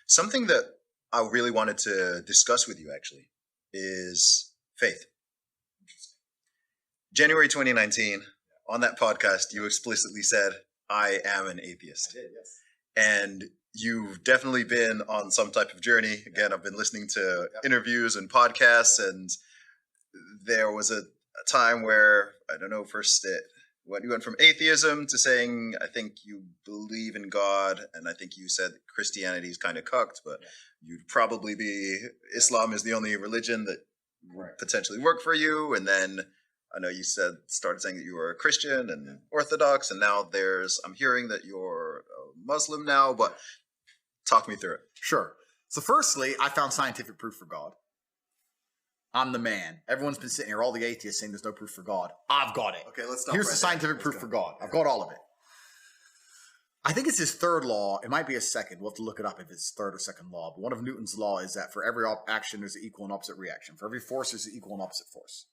Something that I really wanted to discuss with you actually is faith. January 2019, on that podcast, you explicitly said, I am an atheist. I did, yes. And you've definitely been on some type of journey. Again, I've been listening to interviews and podcasts, and there was a time where, I don't know, when you went from atheism to saying, I think you believe in God, and I think you said Christianity is kind of cucked, but you'd probably be, Islam is the only religion that would potentially work for you, and then I know you started saying that you were a Christian and Orthodox, and now I'm hearing that you're a Muslim now, but talk me through it. Sure. So firstly, I found scientific proof for God. I'm the man. Everyone's been sitting here, all the atheists saying there's no proof for God. I've got it. Okay, let's stop. Here's the scientific proof for God. I've got all of it. I think it's his third law. It might be his second. We'll have to look it up if it's third or second law. But one of Newton's law is that for every action, there's an equal and opposite reaction. For every force, there's an equal and opposite force.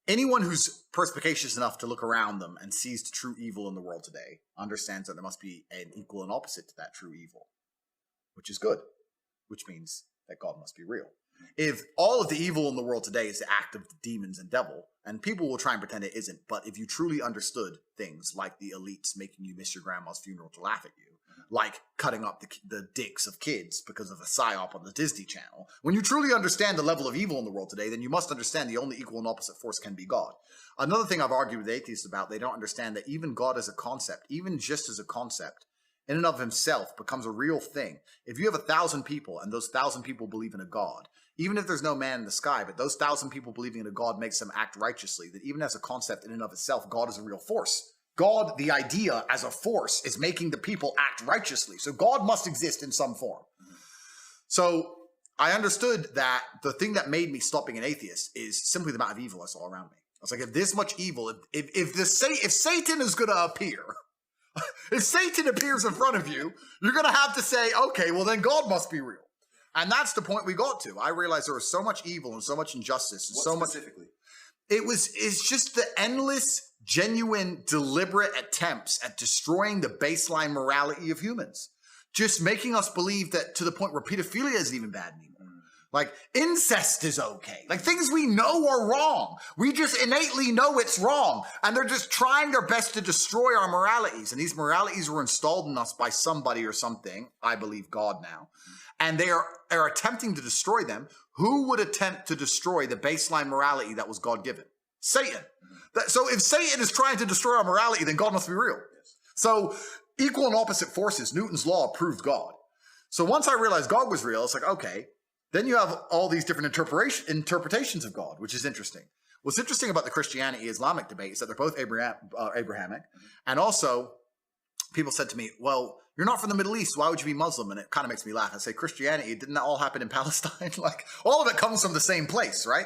Anyone who's perspicacious enough to look around them and sees the true evil in the world today understands that there must be an equal and opposite to that true evil, which is good, which means that God must be real. If all of the evil in the world today is the act of the demons and devil, and people will try and pretend it isn't, but if you truly understood things like the elites making you miss your grandma's funeral to laugh at you, like cutting up the dicks of kids because of a psyop on the Disney Channel, when you truly understand the level of evil in the world today, then you must understand the only equal and opposite force can be God. Another thing I've argued with atheists about, they don't understand that even God as a concept, even just as a concept, in and of himself becomes a real thing. If you have 1,000 people and those 1,000 people believe in a God, even if there's no man in the sky, but those 1,000 people believing in a God makes them act righteously, that even as a concept in and of itself, God is a real force. God, the idea as a force, is making the people act righteously. So God must exist in some form. So I understood that the thing that made me stop being an atheist is simply the amount of evil I saw around me. I was like, if this much evil, if Satan is going to appear, if Satan appears in front of you, you're going to have to say, okay, well then God must be real. And that's the point we got to. I realized there was so much evil and so much injustice. And so specifically? It's just the endless, genuine, deliberate attempts at destroying the baseline morality of humans. Just making us believe that to the point where pedophilia isn't even bad anymore. Like incest is okay. Like things we know are wrong. We just innately know it's wrong. And they're just trying their best to destroy our moralities. And these moralities were installed in us by somebody or something. I believe God now. And they are attempting to destroy them. Who would attempt to destroy the baseline morality that was God-given? Satan. So if Satan is trying to destroy our morality, then God must be real. So equal and opposite forces, Newton's law proved God. So once I realized God was real, it's like, okay, then you have all these different interpretations of God, which is interesting. What's interesting about the Christianity-Islamic debate is that they're both Abrahamic. And also, people said to me, well, you're not from the Middle East. Why would you be Muslim? And it kind of makes me laugh. I say, Christianity, didn't that all happen in Palestine? Like, all of it comes from the same place, right?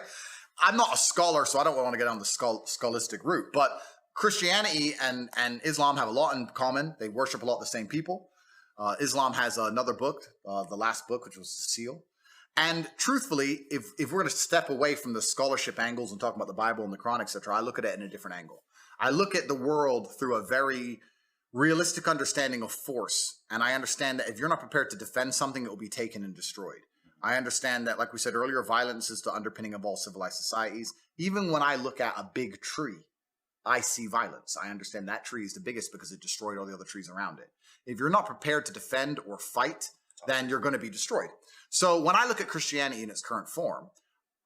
I'm not a scholar, so I don't want to get on the scholastic route. But Christianity and Islam have a lot in common. They worship a lot of the same people. Islam has another book, the last book, which was the Seal. And truthfully, if we're going to step away from the scholarship angles and talk about the Bible and the Quran, etc., I look at it in a different angle. I look at the world through a very realistic understanding of force. And I understand that if you're not prepared to defend something, it will be taken and destroyed. I understand that, like we said earlier, violence is the underpinning of all civilized societies. Even when I look at a big tree, I see violence. I understand that tree is the biggest because it destroyed all the other trees around it. If you're not prepared to defend or fight, then you're going to be destroyed. So when I look at Christianity in its current form,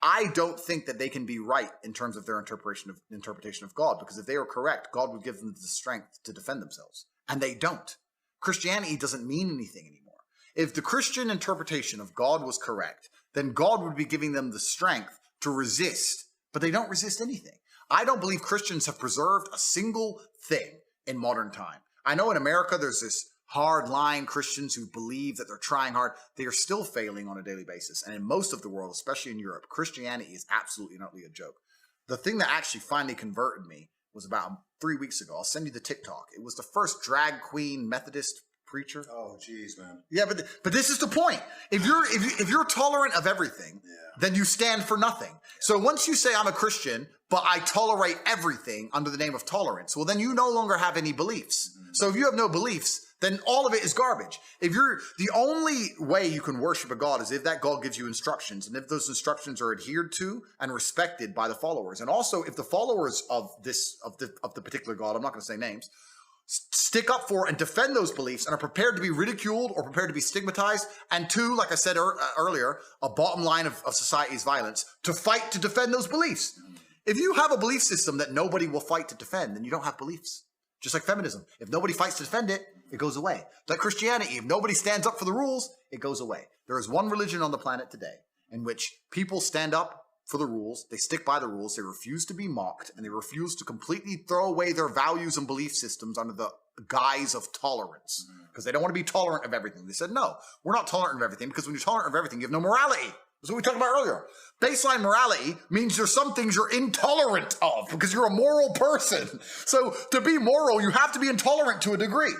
I don't think that they can be right in terms of their interpretation of God, because if they were correct, God would give them the strength to defend themselves. And they don't. Christianity doesn't mean anything anymore. If the Christian interpretation of God was correct, then God would be giving them the strength to resist, but they don't resist anything. I don't believe Christians have preserved a single thing in modern time. I know in America there's this hard-line Christians who believe that they're trying hard. They are still failing on a daily basis. And in most of the world, especially in Europe, Christianity is absolutely and utterly a joke. The thing that actually finally converted me was about 3 weeks ago. I'll send you the TikTok. It was the first drag queen Methodist preacher. Oh, geez, man. Yeah, but this is the point. If you're tolerant of everything, then you stand for nothing. So once you say I'm a Christian, but I tolerate everything under the name of tolerance, well, then you no longer have any beliefs. So if you have no beliefs, then all of it is garbage. If you're the only way you can worship a God is if that God gives you instructions, and if those instructions are adhered to and respected by the followers, and also if the followers of the particular God, I'm not going to say names, stick up for and defend those beliefs and are prepared to be ridiculed or prepared to be stigmatized. And two, like I said earlier, a bottom line of society's violence, to fight to defend those beliefs. If you have a belief system that nobody will fight to defend, then you don't have beliefs. Just like feminism. If nobody fights to defend it, it goes away. Like Christianity, if nobody stands up for the rules, it goes away. There is one religion on the planet today in which people stand up for the rules, they stick by the rules, they refuse to be mocked, and they refuse to completely throw away their values and belief systems under the guise of tolerance. Because they don't want to be tolerant of everything. They said, no, we're not tolerant of everything, because when you're tolerant of everything, you have no morality. That's what we talked about earlier. Baseline morality means there's some things you're intolerant of because you're a moral person. So to be moral, you have to be intolerant to a degree.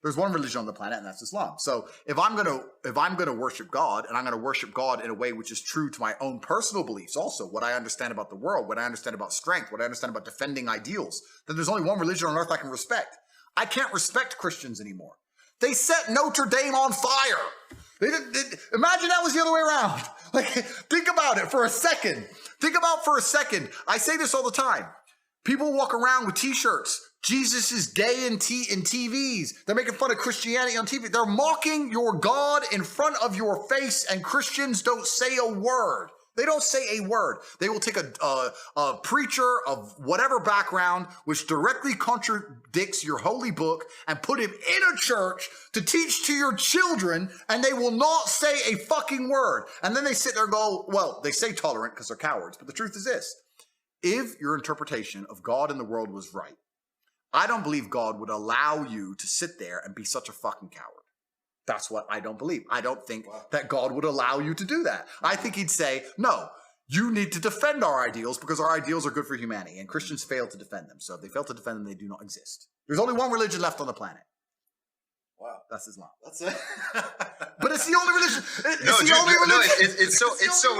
There's one religion on the planet, and that's Islam. So if I'm gonna worship God, and I'm gonna worship God in a way which is true to my own personal beliefs, also what I understand about the world, what I understand about strength, what I understand about defending ideals, then there's only one religion on earth I can respect. I can't respect Christians anymore. They set Notre Dame on fire. Imagine that was the other way around. Like, think about it for a second. Think about for a second. I say this all the time. People walk around with t-shirts. Jesus is gay in TVs. They're making fun of Christianity on TV. They're mocking your God in front of your face, and Christians don't say a word. They don't say a word. They will take a preacher of whatever background which directly contradicts your holy book and put him in a church to teach to your children, and they will not say a fucking word. And then they sit there and go, well, they say tolerant because they're cowards. But the truth is this. If your interpretation of God and the world was right, I don't believe God would allow you to sit there and be such a fucking coward. That's what I don't believe. I don't think that God would allow you to do that. I think he'd say, no, you need to defend our ideals because our ideals are good for humanity, and Christians fail to defend them. So if they fail to defend them, they do not exist. There's only one religion left on the planet. Wow. That's Islam. That's it. But it's the only religion. It's the only religion. It's so